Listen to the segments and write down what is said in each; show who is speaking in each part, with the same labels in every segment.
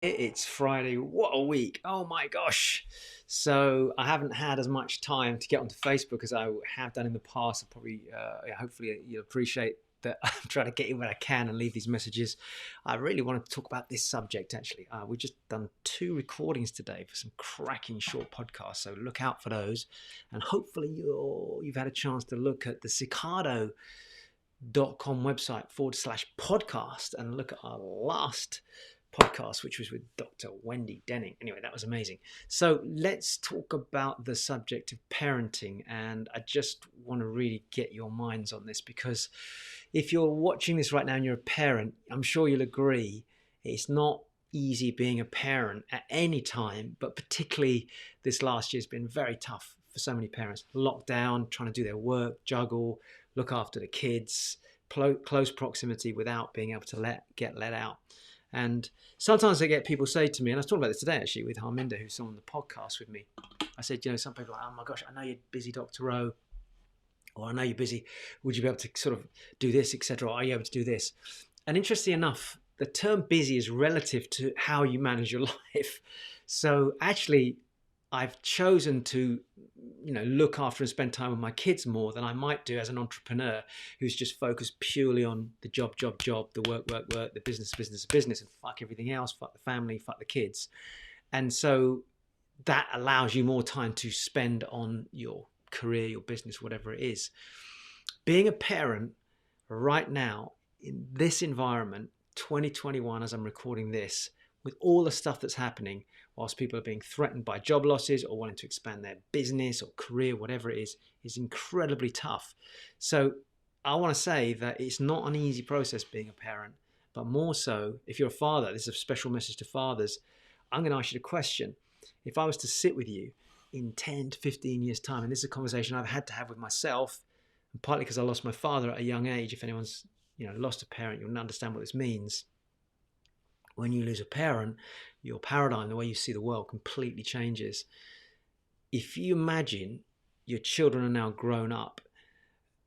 Speaker 1: It's Friday. What a week. Oh my gosh. So I haven't had as much time to get onto Facebook as I have done in the past. Hopefully you'll appreciate that I'm trying to get in when I can and leave these messages. I really wanted to talk about this subject actually. We've just done 2 recordings today for some cracking short podcasts. So look out for those. And hopefully you've had a chance to look at the Seekardo.com website /podcast and look at our last podcast, which was with Dr. Wendy Denning. Anyway, that was amazing. So let's talk about the subject of parenting. And I just want to really get your minds on this, because if you're watching this right now and you're a parent, I'm sure you'll agree it's not easy being a parent at any time, but particularly this last year has been very tough for so many parents. Lockdown, trying to do their work, juggle, look after the kids, close proximity without being able to get let out. And sometimes I get people say to me, and I was talking about this today actually with Harminder, who's on the podcast with me. I said, some people are like, oh my gosh, I know you're busy, Dr. O, or I know you're busy. Would you be able to sort of do this, etc.? Are you able to do this? And interestingly enough, the term busy is relative to how you manage your life. So actually, I've chosen to, look after and spend time with my kids more than I might do as an entrepreneur who's just focused purely on the job, the work, the business, and fuck everything else, fuck the family, fuck the kids. And so that allows you more time to spend on your career, your business, whatever it is. Being a parent right now in this environment, 2021, as I'm recording this, with all the stuff that's happening, whilst people are being threatened by job losses or wanting to expand their business or career, whatever it is incredibly tough. So I want to say that it's not an easy process being a parent, but more so if you're a father. This is a special message to fathers. I'm going to ask you the question. If I was to sit with you in 10 to 15 years time, and this is a conversation I've had to have with myself, and partly because I lost my father at a young age. If anyone's lost a parent, you'll understand what this means. When you lose a parent, your paradigm, the way you see the world, completely changes. If you imagine your children are now grown up,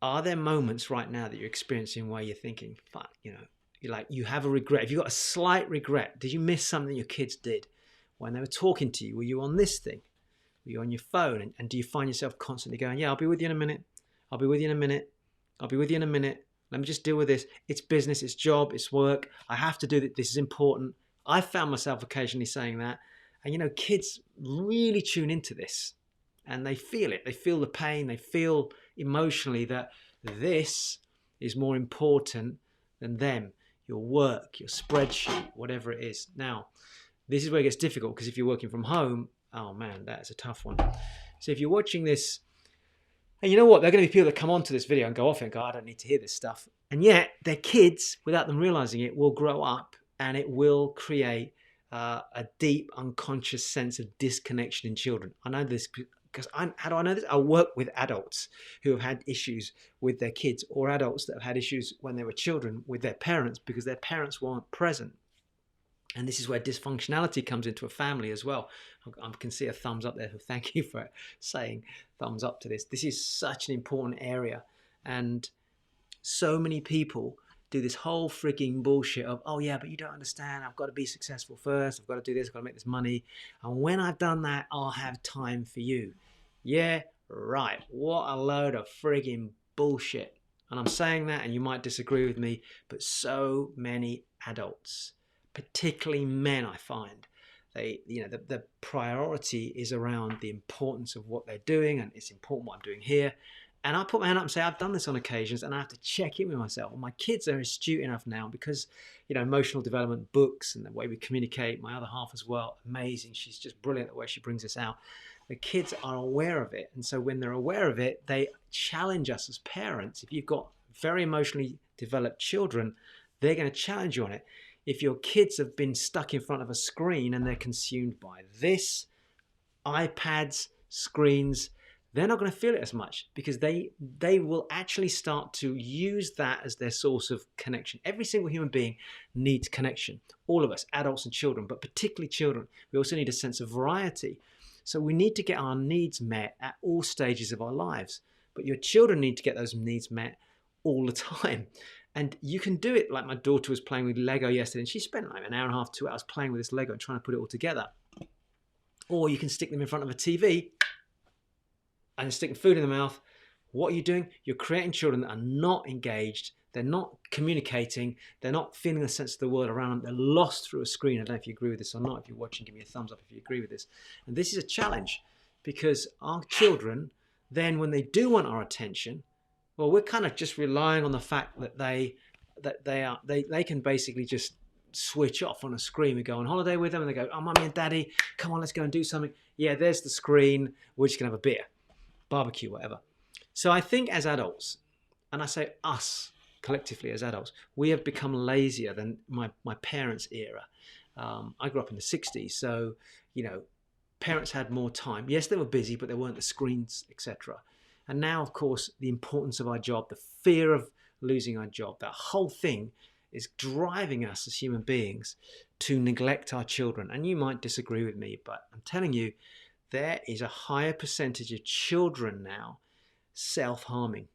Speaker 1: are there moments right now that you're experiencing where you're thinking, fuck, you're like, you have a regret? Have you got a slight regret? Did you miss something your kids did when they were talking to you? Were you on this thing? Were you on your phone? And do you find yourself constantly going, yeah, I'll be with you in a minute. I'll be with you in a minute. I'll be with you in a minute. Let me just deal with this. It's business, it's job, it's work. I have to do that. This is important. I found myself occasionally saying that. And, kids really tune into this and they feel it. They feel the pain. They feel emotionally that this is more important than them, your work, your spreadsheet, whatever it is. Now, this is where it gets difficult, because if you're working from home, oh man, that's a tough one. So if you're watching this, and you know what? There are going to be people that come onto this video and go off and go, I don't need to hear this stuff. And yet their kids, without them realizing it, will grow up, and it will create a deep unconscious sense of disconnection in children. I know this because how do I know this? I work with adults who have had issues with their kids, or adults that have had issues when they were children with their parents because their parents weren't present. And this is where dysfunctionality comes into a family as well. I can see a thumbs up there. So thank you for saying thumbs up to this. This is such an important area. And so many people do this whole freaking bullshit of, oh yeah, but you don't understand. I've got to be successful first. I've got to do this. I've got to make this money. And when I've done that, I'll have time for you. Yeah, right. What a load of frigging bullshit. And I'm saying that, and you might disagree with me, but so many adults, particularly men, I find, the priority is around the importance of what they're doing, and it's important what I'm doing here. And I put my hand up and say, I've done this on occasions, and I have to check in with myself. Well, my kids are astute enough now because, emotional development books and the way we communicate, my other half as well, amazing. She's just brilliant the way she brings this out. The kids are aware of it. And so when they're aware of it, they challenge us as parents. If you've got very emotionally developed children, they're going to challenge you on it. If your kids have been stuck in front of a screen and they're consumed by this, iPads, screens, they're not going to feel it as much, because they will actually start to use that as their source of connection. Every single human being needs connection. All of us, adults and children, but particularly children. We also need a sense of variety. So we need to get our needs met at all stages of our lives. But your children need to get those needs met all the time. And you can do it like my daughter was playing with Lego yesterday, and she spent like an hour and a half, 2 hours playing with this Lego and trying to put it all together. Or you can stick them in front of a TV and stick food in the mouth. What are you doing? You're creating children that are not engaged. They're not communicating. They're not feeling a sense of the world around them. They're lost through a screen. I don't know if you agree with this or not. If you're watching, give me a thumbs up if you agree with this. And this is a challenge, because our children, then when they do want our attention, well, we're kind of just relying on the fact that they can basically just switch off on a screen. We go on holiday with them and they go, oh, mummy and daddy, come on, let's go and do something. Yeah, there's the screen. We're just going to have a beer, barbecue, whatever. So I think as adults, and I say us collectively as adults, we have become lazier than my parents' era. I grew up in the 60s, so, parents had more time. Yes, they were busy, but there weren't the screens, etc. And now, of course, the importance of our job, the fear of losing our job, that whole thing is driving us as human beings to neglect our children. And you might disagree with me, but I'm telling you, there is a higher percentage of children now self-harming.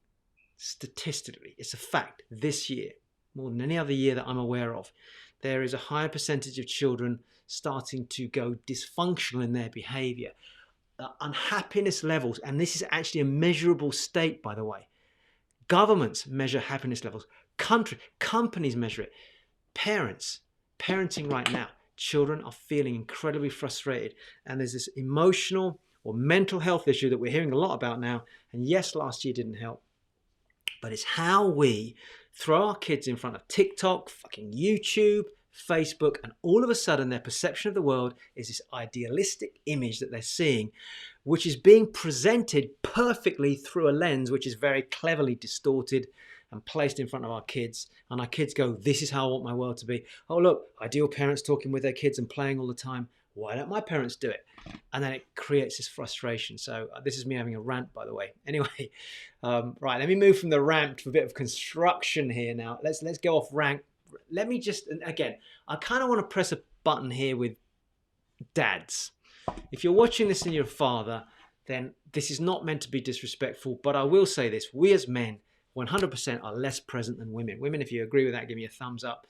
Speaker 1: Statistically, it's a fact. This year, more than any other year that I'm aware of, there is a higher percentage of children starting to go dysfunctional in their behavior. Unhappiness levels, and this is actually a measurable state, by the way. Governments measure happiness levels. Companies measure it. Parenting right now, children are feeling incredibly frustrated, and there's this emotional or mental health issue that we're hearing a lot about now. And yes, last year didn't help, but it's how we throw our kids in front of TikTok, fucking YouTube, Facebook, and all of a sudden their perception of the world is this idealistic image that they're seeing, which is being presented perfectly through a lens which is very cleverly distorted and placed in front of our kids. And our kids go, this is how I want my world to be. Oh, look, ideal parents talking with their kids and playing all the time. Why don't my parents do it? And then it creates this frustration. So this is me having a rant, by the way. Anyway, right, let me move from the rant to a bit of construction here now. Let's go off rant. Let me just, again, I kind of want to press a button here with dads. If you're watching this and you're a father, then this is not meant to be disrespectful, but I will say this. We as men, 100% are less present than women. Women, if you agree with that, give me a thumbs up.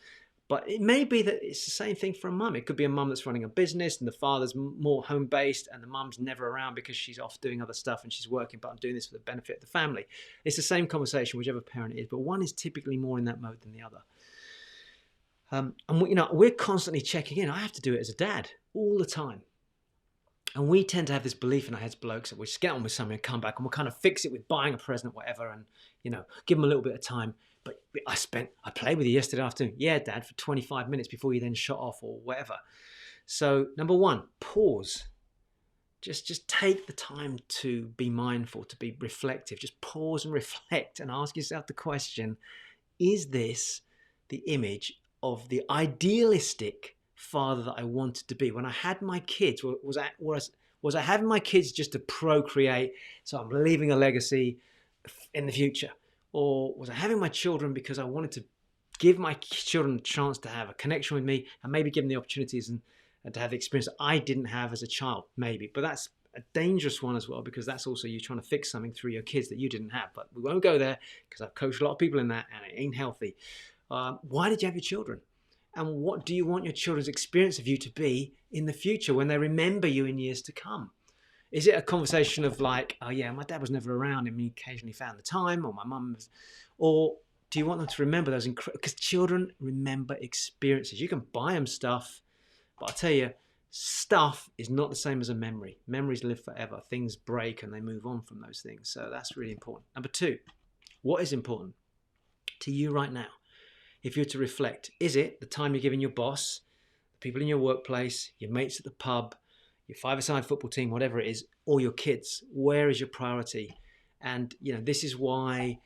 Speaker 1: But it may be that it's the same thing for a mum. It could be a mum that's running a business and the father's more home-based and the mum's never around because she's off doing other stuff and she's working, but I'm doing this for the benefit of the family. It's the same conversation, whichever parent it is, but one is typically more in that mode than the other. And we're constantly checking in. I have to do it as a dad all the time. And we tend to have this belief in our heads, blokes, that we just get on with something and come back and we'll kind of fix it with buying a present, whatever, and, give them a little bit of time. But I played with you yesterday afternoon. Yeah, Dad, for 25 minutes before you then shut off or whatever. So number one, pause. Just take the time to be mindful, to be reflective. Just pause and reflect and ask yourself the question, is this the image of the idealistic father that I wanted to be? When I had my kids, was I having my kids just to procreate, so I'm leaving a legacy in the future? Or was I having my children because I wanted to give my children a chance to have a connection with me and maybe give them the opportunities and to have the experience I didn't have as a child, maybe? But that's a dangerous one as well, because that's also you trying to fix something through your kids that you didn't have. But we won't go there because I've coached a lot of people in that and it ain't healthy. Why did you have your children? And what do you want your children's experience of you to be in the future when they remember you in years to come? Is it a conversation of like, oh yeah, my dad was never around and he occasionally found the time, or my mum was, or do you want them to remember those because children remember experiences. You can buy them stuff, but I'll tell you, stuff is not the same as a memory. Memories live forever. Things break and they move on from those things. So that's really important. Number two, what is important to you right now? If you're to reflect, is it the time you're giving your boss, the people in your workplace, your mates at the pub, your five-a-side football team, whatever it is, or your kids? Where is your priority? And, this is why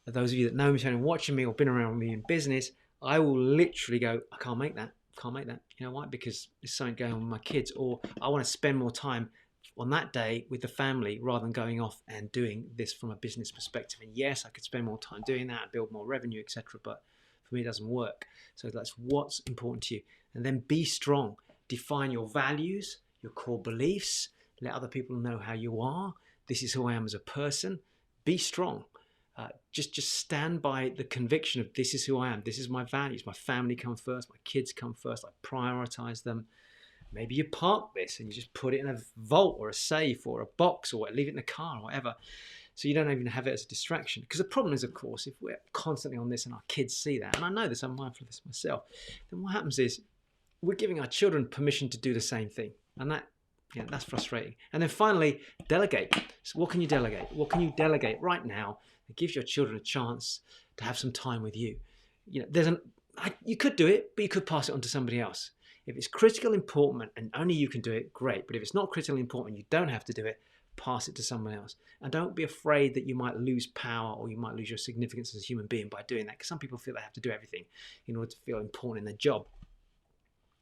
Speaker 1: those of you that know me and watching me or been around me in business, I will literally go, I can't make that. You know why? Because there's something going on with my kids, or I want to spend more time on that day with the family rather than going off and doing this from a business perspective. And yes, I could spend more time doing that, build more revenue, etc. But for me, it doesn't work. So that's what's important to you. And then be strong. Define your values, your core beliefs. Let other people know how you are. This is who I am as a person. Be strong. Just stand by the conviction of this is who I am. This is my values. My family come first. My kids come first. I prioritize them. Maybe you park this and you just put it in a vault or a safe or a box or leave it in the car or whatever. So you don't even have it as a distraction. Because the problem is, of course, if we're constantly on this and our kids see that, and I know this, I'm mindful of this myself, then what happens is we're giving our children permission to do the same thing. And that's frustrating. And then finally, delegate. So what can you delegate? What can you delegate right now that gives your children a chance to have some time with you? You could do it, but you could pass it on to somebody else. If it's critical important and only you can do it, great. But if it's not critically important, you don't have to do it, pass it to someone else. And don't be afraid that you might lose power or you might lose your significance as a human being by doing that. Because some people feel they have to do everything in order to feel important in their job.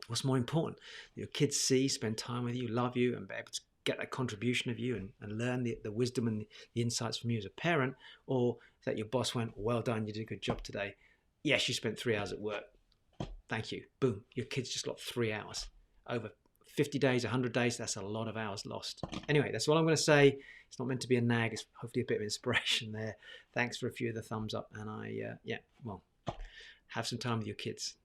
Speaker 1: What's more important? Your kids see, spend time with you, love you, and be able to get that contribution of you and learn the wisdom and the insights from you as a parent, or that your boss went, well done, you did a good job today. Yes, you spent 3 hours at work. Thank you. Boom. Your kids just got 3 hours. Over 50 days, 100 days, that's a lot of hours lost. Anyway, that's all I'm going to say. It's not meant to be a nag. It's hopefully a bit of inspiration there. Thanks for a few of the thumbs up. And have some time with your kids.